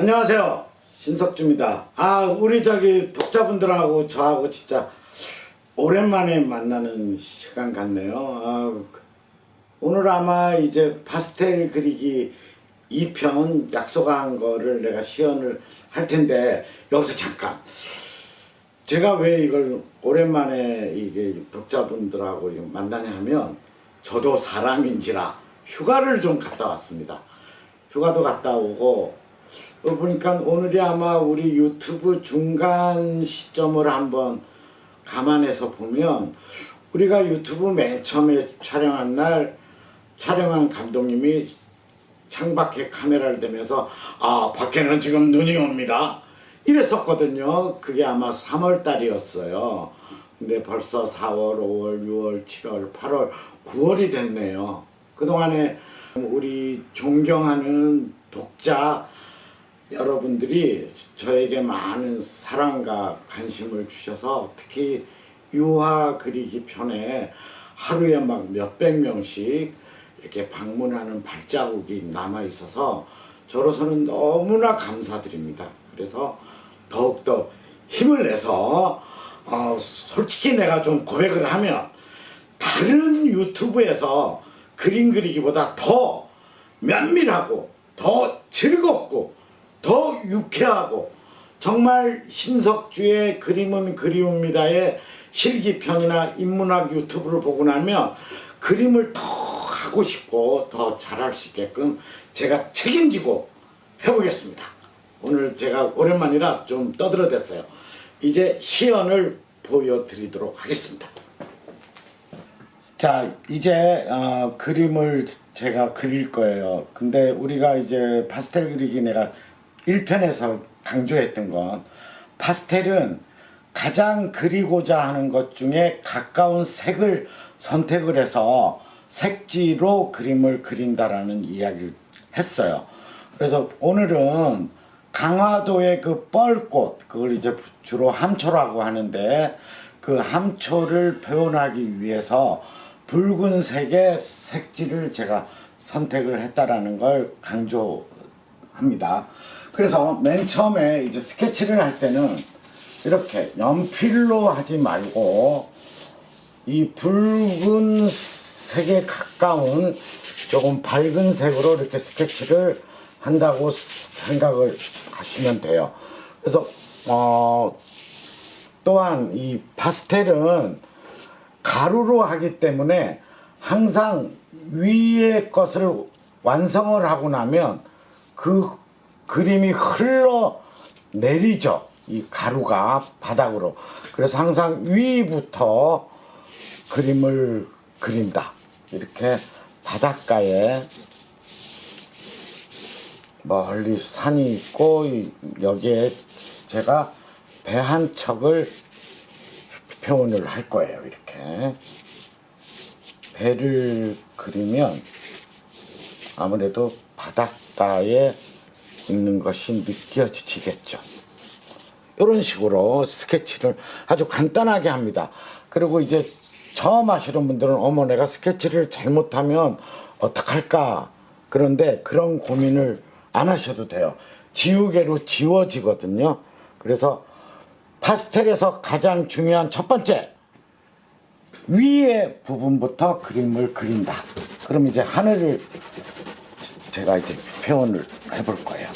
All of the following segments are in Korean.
안녕하세요, 신석주입니다. 우리 독자분들하고 저하고 진짜 오랜만에 만나는 시간 같네요. 오늘 아마 이제 파스텔 그리기 2편 약속한 거를 내가 시연을 할 텐데, 여기서 잠깐, 제가 왜 이걸 오랜만에 이게 독자분들하고 만나냐 하면, 저도 사람인지라 휴가를 좀 갔다 왔습니다. 휴가도 갔다 오고 보니까 오늘이 아마 우리 유튜브 중간 시점을 한번 감안해서 보면, 우리가 유튜브 맨 처음에 촬영한 날 촬영한 감독님이 창밖에 카메라를 대면서 밖에는 지금 눈이 옵니다 이랬었거든요. 그게 아마 3월 달이었어요. 근데 벌써 4월, 5월, 6월, 7월, 8월, 9월이 됐네요. 그동안에 우리 존경하는 독자 여러분들이 저에게 많은 사랑과 관심을 주셔서, 특히 유화 그리기 편에 하루에 막 몇백 명씩 이렇게 방문하는 발자국이 남아 있어서 저로서는 너무나 감사드립니다. 그래서 더욱더 힘을 내서 솔직히 내가 좀 고백을 하면, 다른 유튜브에서 그림 그리기보다 더 면밀하고 더 즐겁고 더 유쾌하고, 정말 신석주의 그림은 그리움이다의 실기편이나 인문학 유튜브를 보고 나면 그림을 더 하고 싶고 더 잘할 수 있게끔 제가 책임지고 해보겠습니다. 오늘 제가 오랜만이라 좀 떠들어댔어요. 이제 시연을 보여드리도록 하겠습니다. 자, 이제 그림을 제가 그릴 거예요. 근데 우리가 이제 파스텔 그리기 내가 1편에서 강조했던 건, 파스텔은 가장 그리고자 하는 것 중에 가까운 색을 선택을 해서 색지로 그림을 그린다라는 이야기를 했어요. 그래서 오늘은 강화도의 그 뻘꽃, 그걸 이제 주로 함초라고 하는데, 그 함초를 표현하기 위해서 붉은색의 색지를 제가 선택을 했다라는 걸 강조합니다. 그래서 맨 처음에 이제 스케치를 할 때는 이렇게 연필로 하지 말고 이 붉은색에 가까운 조금 밝은 색으로 이렇게 스케치를 한다고 생각을 하시면 돼요. 그래서 또한 이 파스텔은 가루로 하기 때문에 항상 위의 것을 완성을 하고 나면 그 그림이 흘러 내리죠. 이 가루가 바닥으로. 그래서 항상 위부터 그림을 그린다. 이렇게 바닷가에 멀리 산이 있고, 여기에 제가 배 한 척을 표현을 할 거예요. 이렇게 배를 그리면 아무래도 바닷가에 있는 것이 느껴지겠죠. 이런 식으로 스케치를 아주 간단하게 합니다. 그리고 이제 처음 하시는 분들은 내가 스케치를 잘못하면 어떡할까, 그런데 그런 고민을 안 하셔도 돼요. 지우개로 지워지거든요. 그래서 파스텔에서 가장 중요한 첫 번째, 위의 부분부터 그림을 그린다. 그럼 이제 하늘을 제가 이제 표현을 해볼 거예요.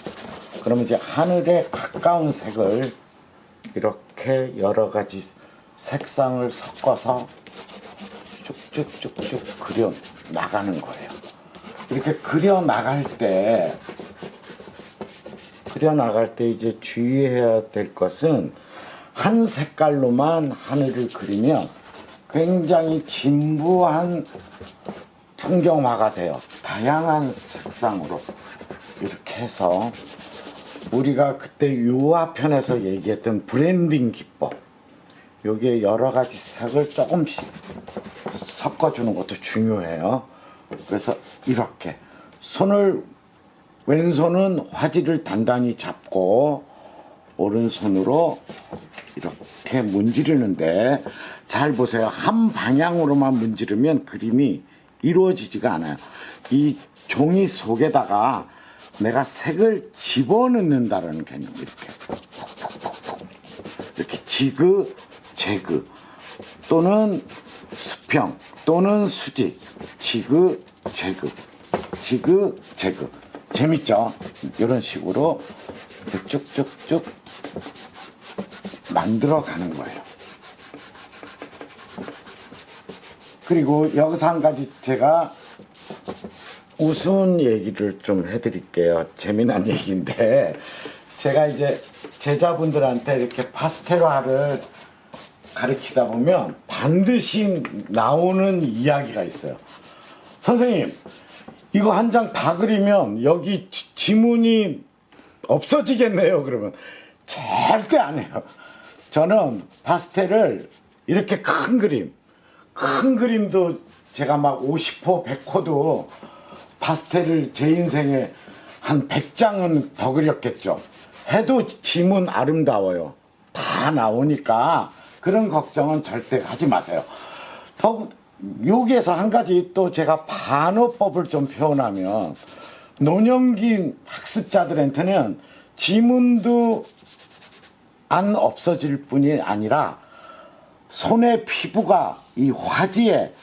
그럼 이제 하늘에 가까운 색을 이렇게 여러 가지 색상을 섞어서 쭉쭉쭉쭉 그려 나가는 거예요. 이렇게 그려 나갈 때 이제 주의해야 될 것은, 한 색깔로만 하늘을 그리면 굉장히 진부한 풍경화가 돼요. 다양한 색상으로 이렇게 해서, 우리가 그때 유화편에서 얘기했던 브랜딩 기법, 여기에 여러 가지 색을 조금씩 섞어주는 것도 중요해요. 그래서 이렇게 왼손은 화지를 단단히 잡고 오른손으로 이렇게 문지르는데, 잘 보세요. 한 방향으로만 문지르면 그림이 이루어지지가 않아요. 이 종이 속에다가 내가 색을 집어넣는다는 개념. 이렇게 이렇게 지그 재그 또는 수평 또는 수직 지그 재그 지그 재그 재밌죠? 이런 식으로 쭉쭉쭉 만들어 가는 거예요. 그리고 여기서 한 가지 제가 우스운 얘기를 좀 해드릴게요. 재미난 얘기인데, 제가 이제 제자분들한테 이렇게 파스텔화를 가르치다 보면 반드시 나오는 이야기가 있어요. 선생님, 이거 한 장 다 그리면 여기 지문이 없어지겠네요. 그러면 절대 안 해요. 저는 파스텔을 이렇게 큰 그림도 제가 막 50호, 100호도 파스텔을 제 인생에 한 100장은 더 그렸겠죠. 해도 지문 아름다워요. 다 나오니까 그런 걱정은 절대 하지 마세요. 여기에서 한 가지 또 제가 반어법을 좀 표현하면, 노년기 학습자들한테는 지문도 안 없어질 뿐이 아니라 손의 피부가 이 화지에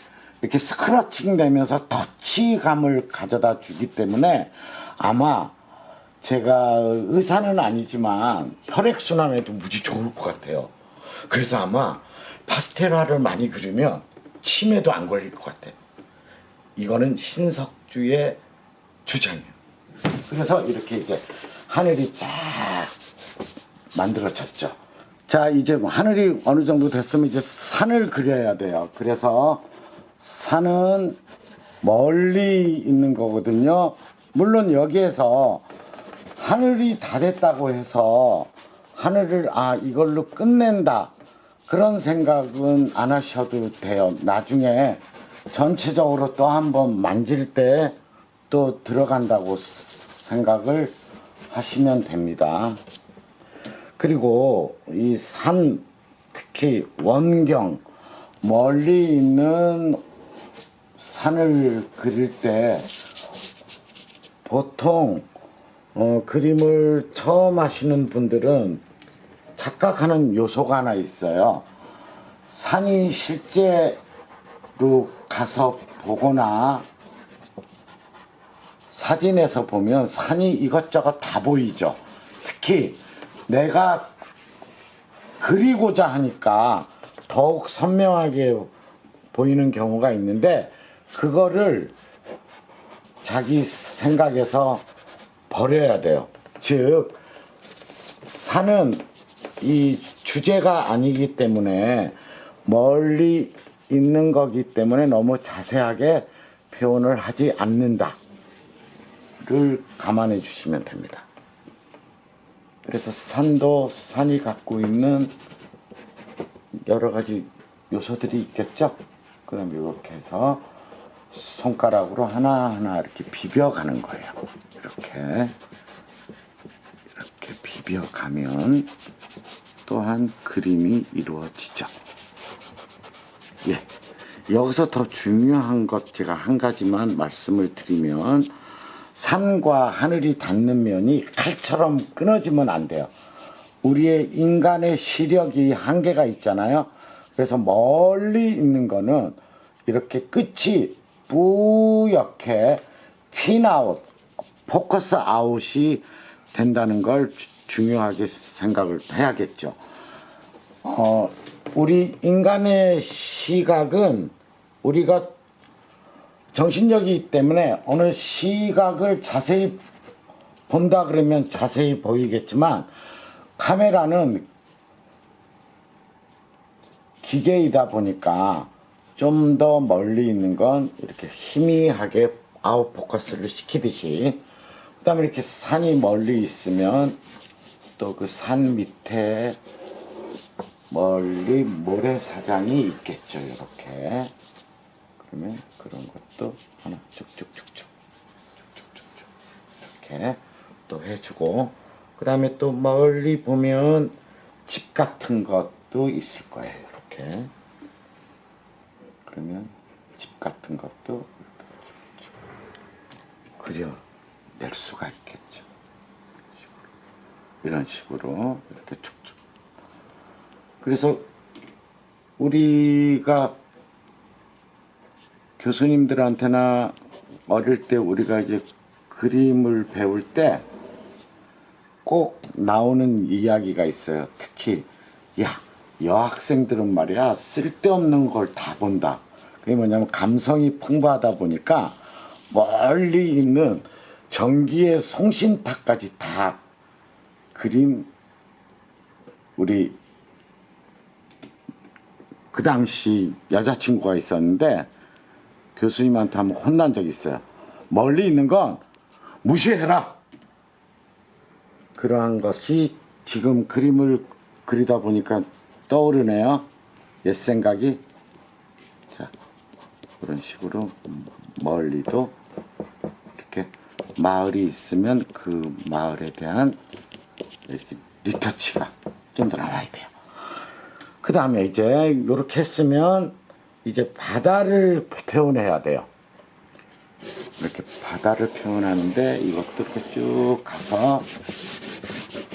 이렇게 스크러칭 되면서 터치감을 가져다 주기 때문에 아마 제가 의사는 아니지만 혈액순환에도 무지 좋을 것 같아요. 그래서 아마 파스텔화를 많이 그리면 치매도 안 걸릴 것 같아요. 이거는 신석주의 주장이에요. 그래서 이렇게 이제 하늘이 쫙 만들어졌죠. 자, 이제 뭐 하늘이 어느 정도 됐으면 이제 산을 그려야 돼요. 그래서 산은 멀리 있는 거거든요. 물론 여기에서 하늘이 다 됐다고 해서 하늘을 이걸로 끝낸다, 그런 생각은 안 하셔도 돼요. 나중에 전체적으로 또 한번 만질 때 또 들어간다고 생각을 하시면 됩니다. 그리고 이 산, 특히 원경, 멀리 있는 산을 그릴 때 보통 그림을 처음 하시는 분들은 착각하는 요소가 하나 있어요. 산이 실제로 가서 보거나 사진에서 보면 산이 이것저것 다 보이죠. 특히 내가 그리고자 하니까 더욱 선명하게 보이는 경우가 있는데, 그거를 자기 생각에서 버려야 돼요. 즉, 산은 이 주제가 아니기 때문에, 멀리 있는 거기 때문에 너무 자세하게 표현을 하지 않는다를 감안해 주시면 됩니다. 그래서 산도 산이 갖고 있는 여러 가지 요소들이 있겠죠. 그럼 이렇게 해서 손가락으로 하나하나 이렇게 비벼가는 거예요. 이렇게 비벼가면 또한 그림이 이루어지죠. 예. 여기서 더 중요한 것 제가 한 가지만 말씀을 드리면, 산과 하늘이 닿는 면이 칼처럼 끊어지면 안 돼요. 우리의 인간의 시력이 한계가 있잖아요. 그래서 멀리 있는 거는 이렇게 끝이 뿌옇게 핀아웃, 포커스 아웃이 된다는 걸 중요하게 생각을 해야겠죠. 우리 인간의 시각은 우리가 정신력이기 때문에 어느 시각을 자세히 본다 그러면 자세히 보이겠지만, 카메라는 기계이다 보니까 좀 더 멀리 있는 건 이렇게 희미하게 아웃포커스를 시키듯이, 그 다음에 이렇게 산이 멀리 있으면 또 그 산 밑에 멀리 모래사장이 있겠죠. 이렇게. 그러면 그런 것도 하나 쭉쭉쭉쭉 이렇게 또 해주고, 그 다음에 또 멀리 보면 집 같은 것도 있을 거예요. 이렇게. 그러면 집 같은 것도 그려 낼 수가 있겠죠. 이런 식으로 이렇게 쭉쭉. 그래서 우리가 교수님들한테나 어릴 때 우리가 이제 그림을 배울 때 꼭 나오는 이야기가 있어요. 특히 여학생들은 말이야 쓸데없는 걸 다 본다. 그게 뭐냐면 감성이 풍부하다 보니까 멀리 있는 전기의 송신탑까지 다 그림. 우리 그 당시 여자친구가 있었는데 교수님한테 한번 혼난 적이 있어요. 멀리 있는 건 무시해라. 그러한 것이 지금 그림을 그리다 보니까 떠오르네요. 옛 생각이. 자, 그런 식으로 멀리도 이렇게 마을이 있으면 그 마을에 대한 이렇게 리터치가 좀 더 나와야 돼요. 그 다음에 이제 이렇게 했으면 이제 바다를 표현해야 돼요. 이렇게 바다를 표현하는데 이것도 이렇게 쭉 가서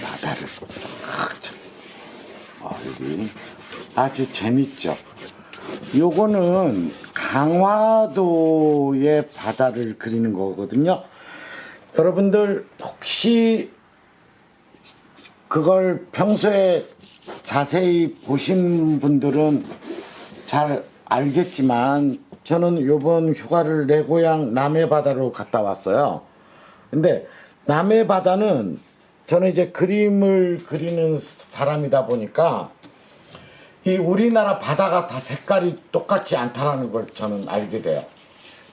바다를 쫙 멀리. 아주 재밌죠. 요거는 강화도의 바다를 그리는 거거든요. 여러분들 혹시 그걸 평소에 자세히 보신 분들은 잘 알겠지만 저는 요번 휴가를 내 고향 남해바다로 갔다 왔어요. 근데 남해바다는 저는 이제 그림을 그리는 사람이다 보니까 이 우리나라 바다가 다 색깔이 똑같지 않다는 걸 저는 알게 돼요.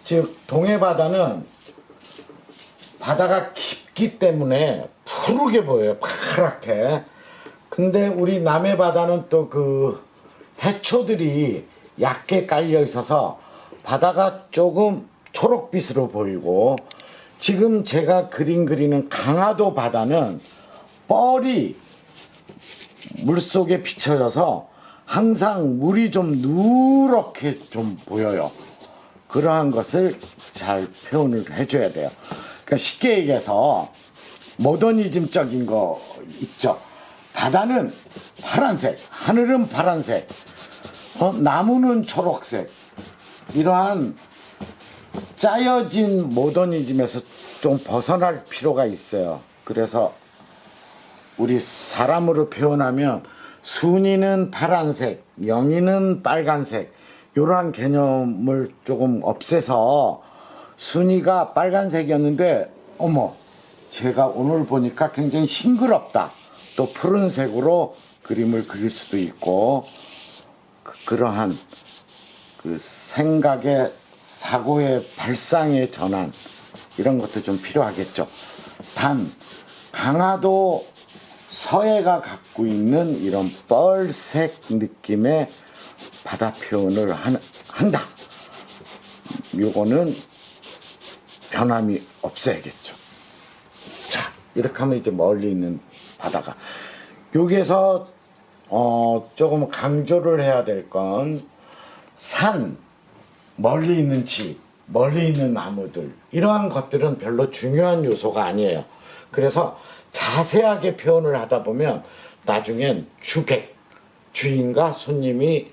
즉 동해바다는 바다가 깊기 때문에 푸르게 보여요. 파랗게. 근데 우리 남해바다는 또 그 해초들이 얕게 깔려 있어서 바다가 조금 초록빛으로 보이고, 지금 제가 그리는 강화도 바다는 뻘이 물속에 비춰져서 항상 물이 좀 누렇게 좀 보여요. 그러한 것을 잘 표현을 해줘야 돼요. 그러니까 쉽게 얘기해서 모더니즘적인 거 있죠. 바다는 파란색, 하늘은 파란색, 나무는 초록색. 이러한 짜여진 모더니즘에서 좀 벗어날 필요가 있어요. 그래서 우리 사람으로 표현하면 순이는 파란색, 영이는 빨간색, 이러한 개념을 조금 없애서 순이가 빨간색이었는데 어머 제가 오늘 보니까 굉장히 싱그럽다, 또 푸른색으로 그림을 그릴 수도 있고, 그러한 그 생각의 사고의 발상의 전환, 이런 것도 좀 필요하겠죠. 단 강화도 서해가 갖고 있는 이런 뻘색 느낌의 바다 표현을 한다. 요거는 변함이 없어야겠죠. 자, 이렇게 하면 이제 멀리 있는 바다가, 여기에서 조금 강조를 해야 될 건 산, 멀리 있는 집, 멀리 있는 나무들, 이러한 것들은 별로 중요한 요소가 아니에요. 그래서 자세하게 표현을 하다 보면 나중엔 주객, 주인과 손님이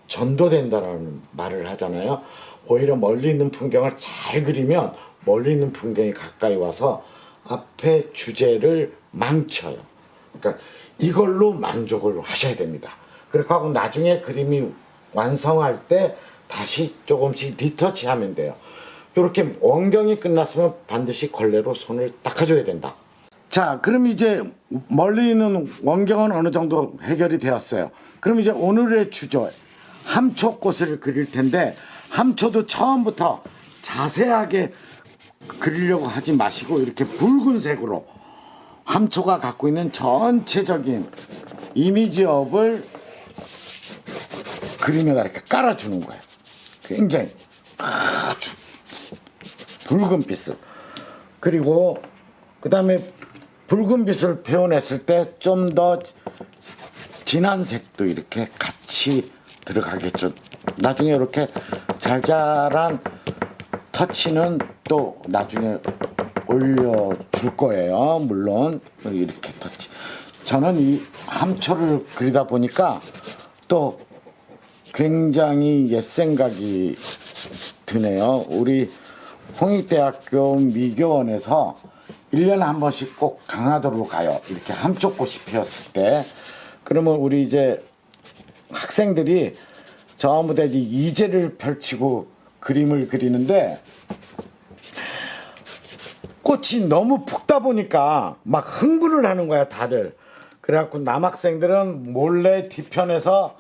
전도된다라는 말을 하잖아요. 오히려 멀리 있는 풍경을 잘 그리면 멀리 있는 풍경이 가까이 와서 앞에 주제를 망쳐요. 그러니까 이걸로 만족을 하셔야 됩니다. 그렇게 하고 나중에 그림이 완성할 때 다시 조금씩 리터치하면 돼요. 이렇게 원경이 끝났으면 반드시 걸레로 손을 닦아줘야 된다. 자, 그럼 이제 멀리 있는 원경은 어느 정도 해결이 되었어요. 그럼 이제 오늘의 주제, 함초꽃을 그릴 텐데, 함초도 처음부터 자세하게 그리려고 하지 마시고 이렇게 붉은색으로 함초가 갖고 있는 전체적인 이미지업을 그림에다 이렇게 깔아주는 거예요. 굉장히 아주 붉은 빛을. 그리고 그 다음에 붉은 빛을 표현했을 때 좀 더 진한 색도 이렇게 같이 들어가겠죠. 나중에 이렇게 잘잘한 터치는 또 나중에 올려줄 거예요. 물론 이렇게 터치. 저는 이 함초를 그리다 보니까 또 굉장히 옛 생각이 드네요. 우리 홍익대학교 미교원에서 1년에 한 번씩 꼭 강화도로 가요. 이렇게 함초꽃이 피었을 때. 그러면 우리 이제 학생들이 전부 다 이제를 펼치고 그림을 그리는데 꽃이 너무 푹다 보니까 막 흥분을 하는 거야, 다들. 그래갖고 남학생들은 몰래 뒤편에서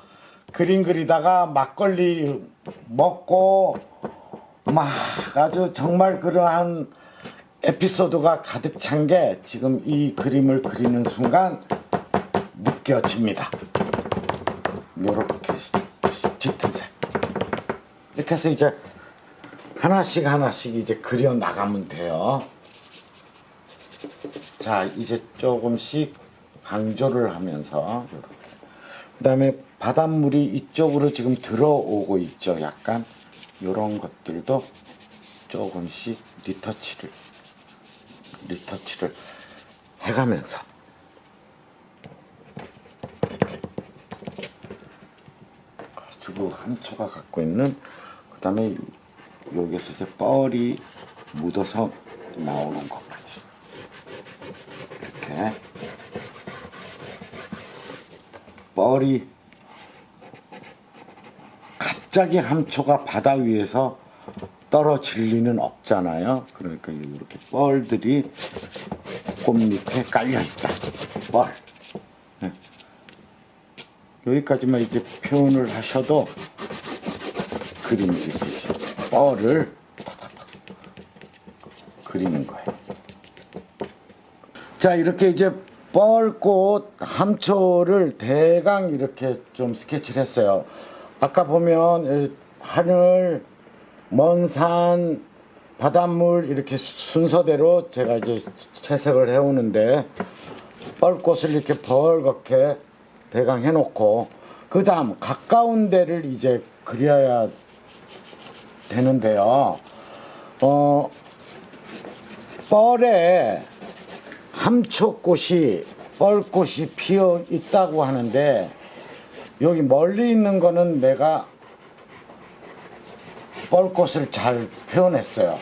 그림 그리다가 막걸리 먹고 막 아주 정말 그러한 에피소드가 가득 찬 게 지금 이 그림을 그리는 순간 느껴집니다. 요렇게 짙은 색. 이렇게 해서 이제 하나씩 하나씩 이제 그려 나가면 돼요. 자, 이제 조금씩 강조를 하면서 이렇게. 그 다음에 바닷물이 이쪽으로 지금 들어오고 있죠. 약간 이런 것들도 조금씩 리터치를 해가면서 이렇게 가지고 함초가 갖고 있는, 그 다음에 여기서 이제 뻘이 묻어서 나오는 것까지 이렇게 뻘이 갑자기 함초가 바다 위에서 떨어질 리는 없잖아요. 그러니까 이렇게 뻘들이 꽃 밑에 깔려 있다. 뻘. 네. 여기까지만 이제 표현을 하셔도 그림이 되죠. 뻘을 그리는 거예요. 자, 이렇게 이제 뻘꽃 함초를 대강 이렇게 좀 스케치를 했어요. 아까 보면 하늘, 먼 산, 바닷물 이렇게 순서대로 제가 이제 채색을 해오는데 뻘꽃을 이렇게 벌겋게 대강 해놓고 그 다음 가까운 데를 이제 그려야 되는데요. 뻘에 함초꽃이 뻘꽃이 피어 있다고 하는데 여기 멀리 있는 거는 내가 뻘꽃을 잘 표현했어요.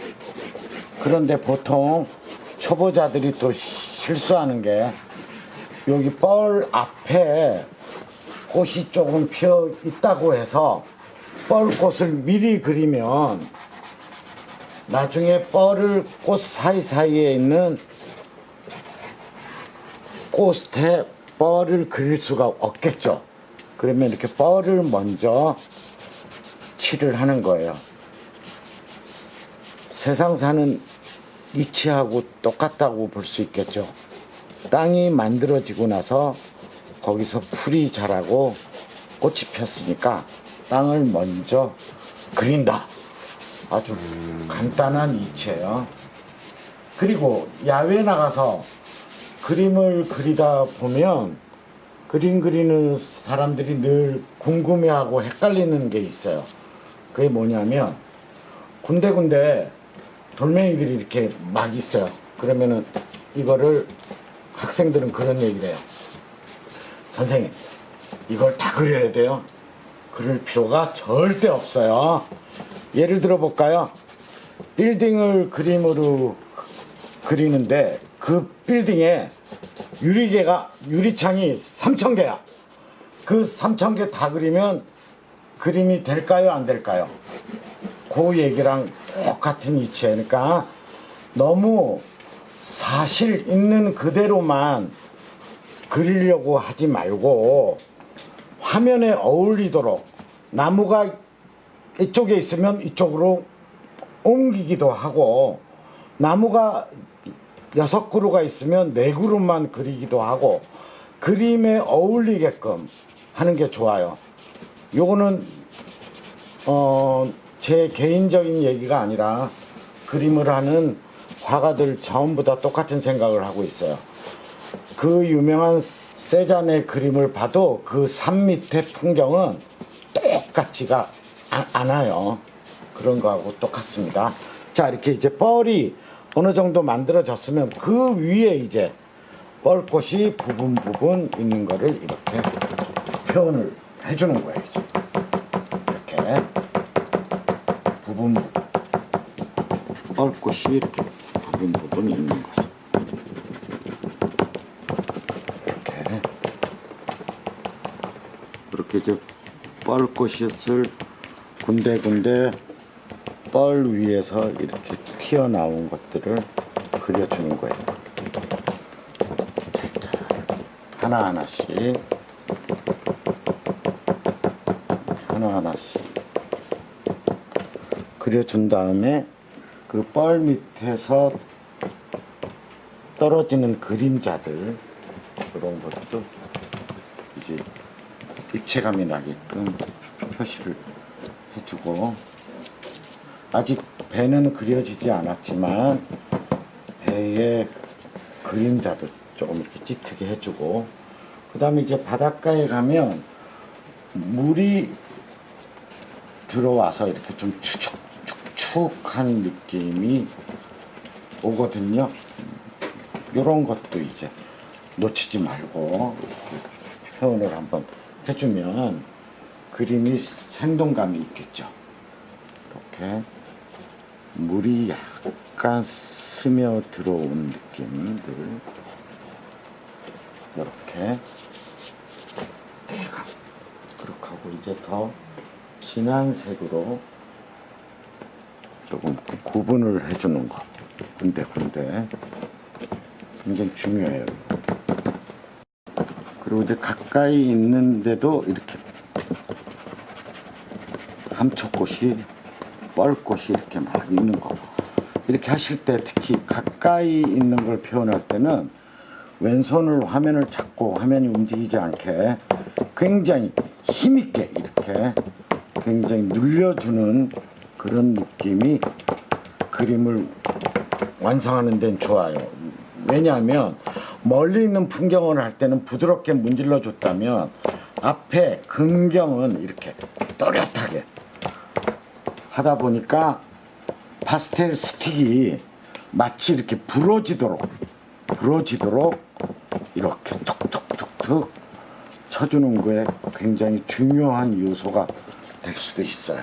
그런데 보통 초보자들이 또 실수하는 게 여기 뻘 앞에 꽃이 조금 피어 있다고 해서 뻘꽃을 미리 그리면 나중에 꽃 사이사이에 있는 꽃에 뻘을 그릴 수가 없겠죠. 그러면 이렇게 뻘을 먼저 칠을 하는 거예요. 세상 사는 이치하고 똑같다고 볼 수 있겠죠. 땅이 만들어지고 나서 거기서 풀이 자라고 꽃이 폈으니까 땅을 먼저 그린다. 아주 간단한 이치예요. 그리고 야외에 나가서 그림을 그리다 보면 그림 그리는 사람들이 늘 궁금해하고 헷갈리는 게 있어요. 그게 뭐냐면 군데군데 돌멩이들이 이렇게 막 있어요. 그러면은 이거를 학생들은 그런 얘기를 해요. 선생님, 이걸 다 그려야 돼요? 그럴 필요가 절대 없어요. 예를 들어 볼까요? 빌딩을 그림으로 그리는데 그 빌딩에 유리창이 3,000개야. 그 3,000개 다 그리면 그림이 될까요? 안 될까요? 그 얘기랑 똑같은 이치예요. 그러니까 너무 사실 있는 그대로만 그리려고 하지 말고 화면에 어울리도록 나무가 이쪽에 있으면 이쪽으로 옮기기도 하고 나무가 6그루가 있으면 4그루만 그리기도 하고 그림에 어울리게끔 하는 게 좋아요. 요거는 제 개인적인 얘기가 아니라 그림을 하는 화가들 전부 다 똑같은 생각을 하고 있어요. 그 유명한 세잔의 그림을 봐도 그 산 밑의 풍경은 똑같지가 않아요. 그런 거하고 똑같습니다. 자, 이렇게 이제 뻘이 어느 정도 만들어졌으면 그 위에 이제 뻘꽃이 부분 있는 거를 이렇게 표현을 해주는 거예요. 이제. 이렇게 부분 뻘꽃이 이렇게 부분 있는 것을 이렇게 이제 뻘꽃을 군데군데 뻘 위에서 이렇게 튀어나온 것들을 그려주는 거예요. 하나하나씩 그려준 다음에 그 뻘 밑에서 떨어지는 그림자들 그런 것도 이제 입체감이 나게끔 표시를 해주고, 아직 배는 그려지지 않았지만 배의 그림자도 조금 이렇게 짙게 해주고, 그 다음에 이제 바닷가에 가면 물이 들어와서 이렇게 좀 축축한 느낌이 오거든요. 이런 것도 이제 놓치지 말고 이렇게 표현을 한번 해주면 그림이 생동감이 있겠죠. 이렇게 물이 약간 스며 들어온 느낌들 이렇게 대강 그렇게 하고, 이제 더 진한 색으로 조금 구분을 해주는 거 군데 굉장히 중요해요. 이렇게. 그리고 이제 가까이 있는데도 이렇게 감초꽃이 뻘꽃이 이렇게 막 있는 거, 이렇게 하실 때 특히 가까이 있는 걸 표현할 때는 왼손을 화면을 잡고 화면이 움직이지 않게 굉장히 힘있게 이렇게 굉장히 눌려주는 그런 느낌이 그림을 완성하는 데는 좋아요. 왜냐하면 멀리 있는 풍경을 할 때는 부드럽게 문질러 줬다면 앞에 근경은 이렇게 또렷하게 하다 보니까 파스텔 스틱이 마치 이렇게 부러지도록 이렇게 툭툭툭툭 쳐주는 거에 굉장히 중요한 요소가 될 수도 있어요.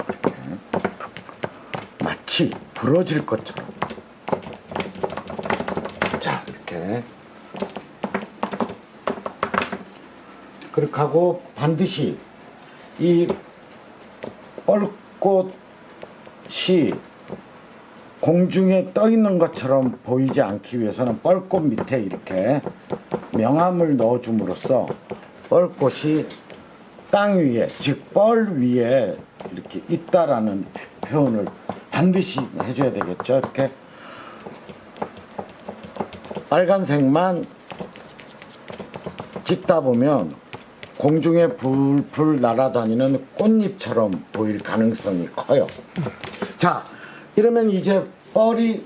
이렇게 마치 부러질 것처럼. 자, 이렇게 그렇게 하고, 반드시 이 뻘꽃이 공중에 떠 있는 것처럼 보이지 않기 위해서는 뻘꽃 밑에 이렇게 명암을 넣어줌으로써 뻘꽃이 땅 위에, 즉 뻘 위에 이렇게 있다라는 표현을 반드시 해줘야 되겠죠. 이렇게 빨간색만 찍다 보면 공중에 불풀 날아다니는 꽃잎처럼 보일 가능성이 커요. 자, 이러면 이제 뻘이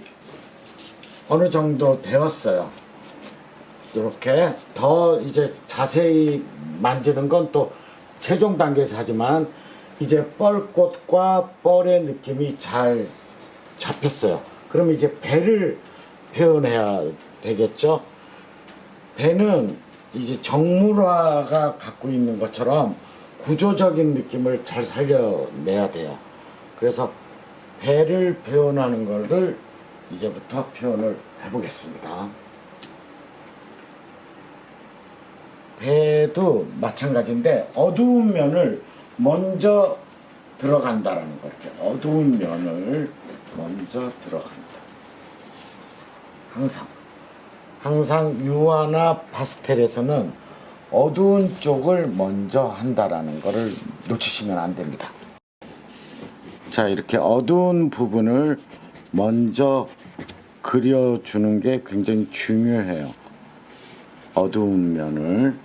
어느 정도 되었어요. 이렇게 더 이제 자세히 만지는 건 또 최종 단계에서 하지만 이제 뻘꽃과 뻘의 느낌이 잘 잡혔어요. 그럼 이제 배를 표현해야 되겠죠. 배는 이제 정물화가 갖고 있는 것처럼 구조적인 느낌을 잘 살려내야 돼요. 그래서 배를 표현하는 거를 이제부터 표현을 해보겠습니다. 배도 마찬가지인데 어두운 면을 먼저 들어간다라는 거. 이렇게 어두운 면을 먼저 들어간다. 항상 유화나 파스텔에서는 어두운 쪽을 먼저 한다라는 거를 놓치시면 안 됩니다. 자, 이렇게 어두운 부분을 먼저 그려주는 게 굉장히 중요해요. 어두운 면을.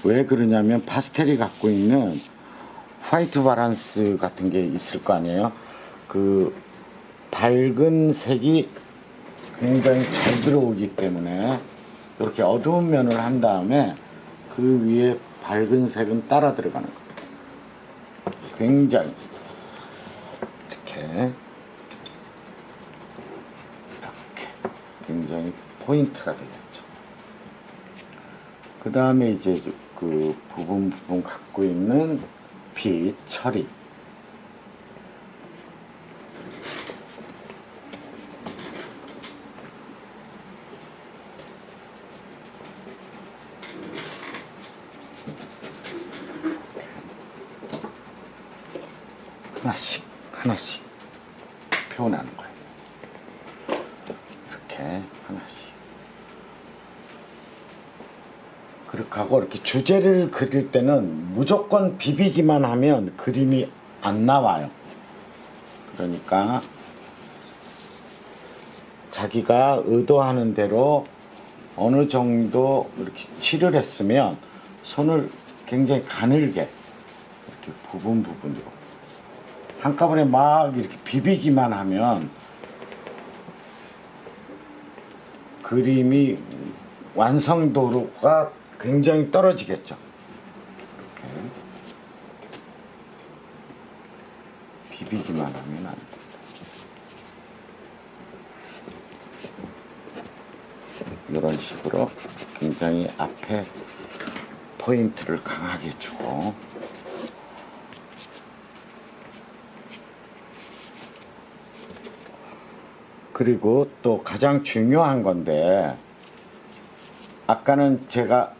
왜 그러냐면 파스텔이 갖고 있는 화이트 바란스 같은 게 있을 거 아니에요. 그 밝은 색이 굉장히 잘 들어오기 때문에 이렇게 어두운 면을 한 다음에 그 위에 밝은 색은 따라 들어가는 겁니다. 굉장히 이렇게 굉장히 포인트가 되겠죠. 그 다음에 이제 그 부분 갖고 있는 빛 처리. 하나씩 하나씩 표현하는 거예요. 이렇게 하나씩. 그렇게 하고 이렇게 주제를 그릴 때는 무조건 비비기만 하면 그림이 안 나와요. 그러니까 자기가 의도하는 대로 어느 정도 이렇게 칠을 했으면 손을 굉장히 가늘게 이렇게 부분으로 한꺼번에 막 이렇게 비비기만 하면 그림이 완성도가 굉장히 떨어지겠죠. 이렇게 비비기만 하면 안 돼. 이런 식으로 굉장히 앞에 포인트를 강하게 주고, 그리고 또 가장 중요한 건데, 아까는 제가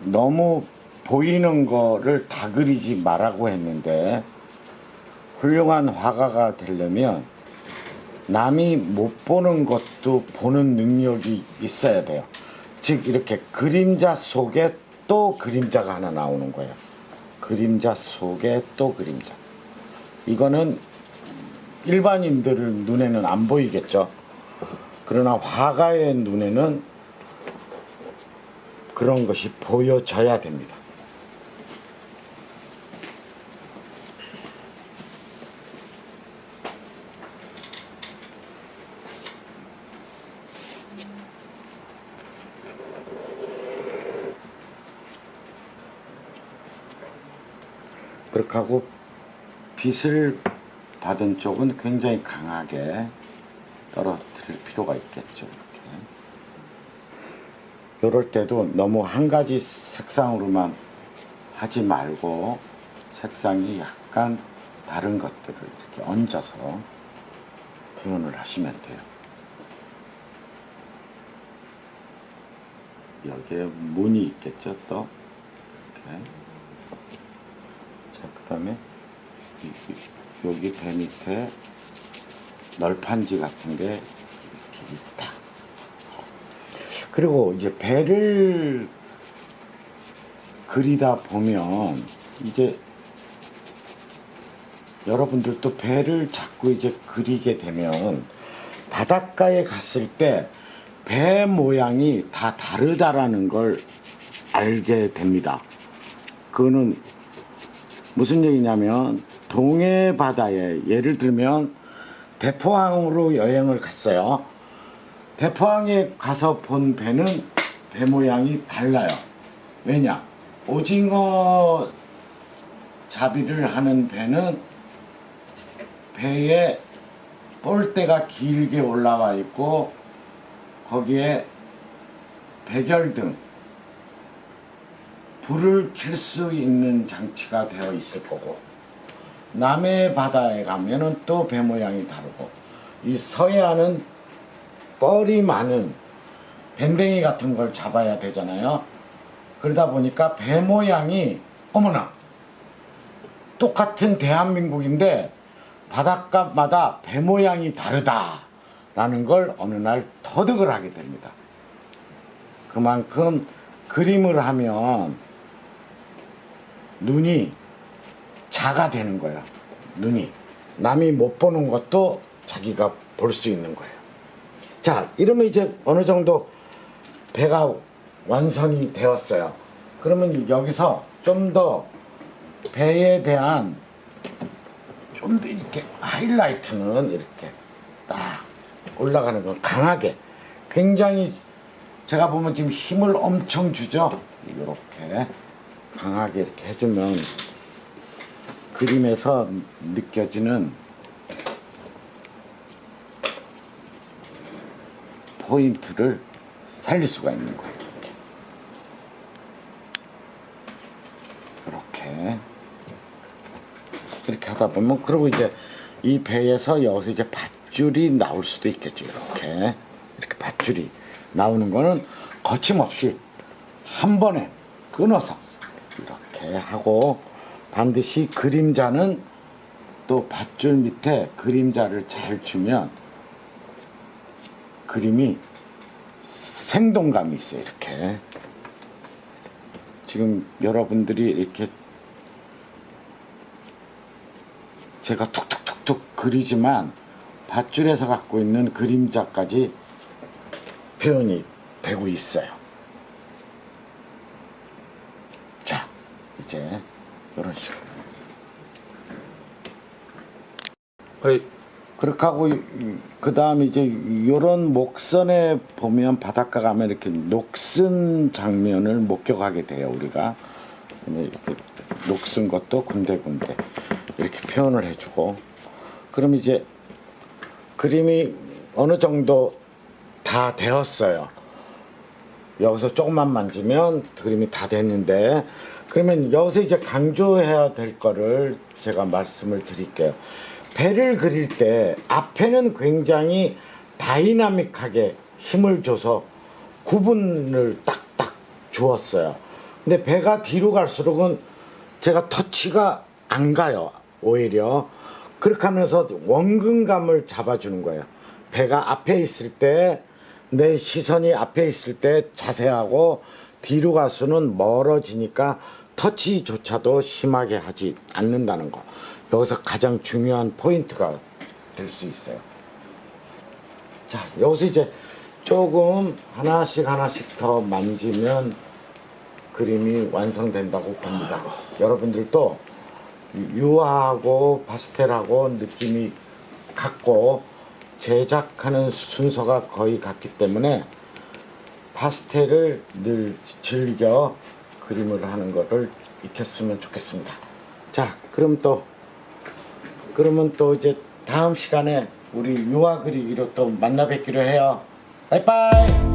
너무 보이는 거를 다 그리지 말라고 했는데, 훌륭한 화가가 되려면 남이 못 보는 것도 보는 능력이 있어야 돼요. 즉 이렇게 그림자 속에 또 그림자가 하나 나오는 거예요. 그림자 속에 또 그림자. 이거는 일반인들 눈에는 안 보이겠죠. 그러나 화가의 눈에는 그런 것이 보여져야 됩니다. 그렇게 하고 빛을 받은 쪽은 굉장히 강하게 떨어뜨릴 필요가 있겠죠. 이렇게. 이럴 때도 너무 한 가지 색상으로만 하지 말고 색상이 약간 다른 것들을 이렇게 얹어서 표현을 하시면 돼요. 여기에 문이 있겠죠, 또. 이렇게. 자, 그 다음에 여기 배 밑에 널판지 같은 게 이렇게 있다. 그리고 이제 배를 그리다 보면 이제 여러분들도 배를 자꾸 이제 그리게 되면 바닷가에 갔을 때 배 모양이 다 다르다라는 걸 알게 됩니다. 그거는 무슨 얘기냐면, 동해 바다에 예를 들면 대포항으로 여행을 갔어요. 대포항에 가서 본 배는 배 모양이 달라요. 왜냐? 오징어 잡이를 하는 배는 배에 뻘대가 길게 올라와 있고, 거기에 백열등, 불을 켤 수 있는 장치가 되어 있을 거고, 남해 바다에 가면은 또 배 모양이 다르고, 이 서해안은 뻘이 많은 밴댕이 같은 걸 잡아야 되잖아요. 그러다 보니까 배 모양이, 어머나, 똑같은 대한민국인데 바닷가마다 배 모양이 다르다라는 걸 어느 날 터득을 하게 됩니다. 그만큼 그림을 하면 눈이 자가 되는 거야. 눈이 남이 못 보는 것도 자기가 볼 수 있는 거예요. 자, 이러면 이제 어느 정도 배가 완성이 되었어요. 그러면 여기서 좀 더 배에 대한 좀 더 이렇게 하이라이트는 이렇게 딱 올라가는 거, 강하게, 굉장히 제가 보면 지금 힘을 엄청 주죠. 이렇게 강하게 이렇게 해주면 그림에서 느껴지는 포인트를 살릴 수가 있는 거예요. 이렇게 하다 보면, 그리고 이제 이 배에서 여기서 이제 밧줄이 나올 수도 있겠죠. 이렇게 밧줄이 나오는 거는 거침없이 한 번에 끊어서 이렇게 하고, 반드시 그림자는 또 밧줄 밑에 그림자를 잘 주면 그림이 생동감이 있어요. 이렇게 지금 여러분들이 이렇게 제가 툭툭툭툭 그리지만 밧줄에서 갖고 있는 그림자까지 표현이 되고 있어요. 자, 이제 이런 식으로. 그렇게 하고, 그 다음에 이제 이런 목선에 보면 바닷가 가면 이렇게 녹슨 장면을 목격하게 돼요. 우리가 이렇게 녹슨 것도 군데군데 이렇게 표현을 해주고, 그럼 이제 그림이 어느 정도 다 되었어요. 여기서 조금만 만지면 그림이 다 됐는데, 그러면 여기서 이제 강조해야 될 거를 제가 말씀을 드릴게요. 배를 그릴 때 앞에는 굉장히 다이나믹하게 힘을 줘서 구분을 딱딱 주었어요. 근데 배가 뒤로 갈수록은 제가 터치가 안 가요. 오히려 그렇게 하면서 원근감을 잡아주는 거예요. 배가 앞에 있을 때, 내 시선이 앞에 있을 때 자세하고, 뒤로 가서는 멀어지니까 터치조차도 심하게 하지 않는다는 거, 여기서 가장 중요한 포인트가 될 수 있어요. 자, 여기서 이제 조금 하나씩 더 만지면 그림이 완성된다고 봅니다. 여러분들도 유화하고 파스텔하고 느낌이 같고 제작하는 순서가 거의 같기 때문에 파스텔을 늘 즐겨 그림을 하는 거를 익혔으면 좋겠습니다. 자, 그러면 또 이제 다음 시간에 우리 유화 그리기로 또 만나 뵙기로 해요. 바이바이.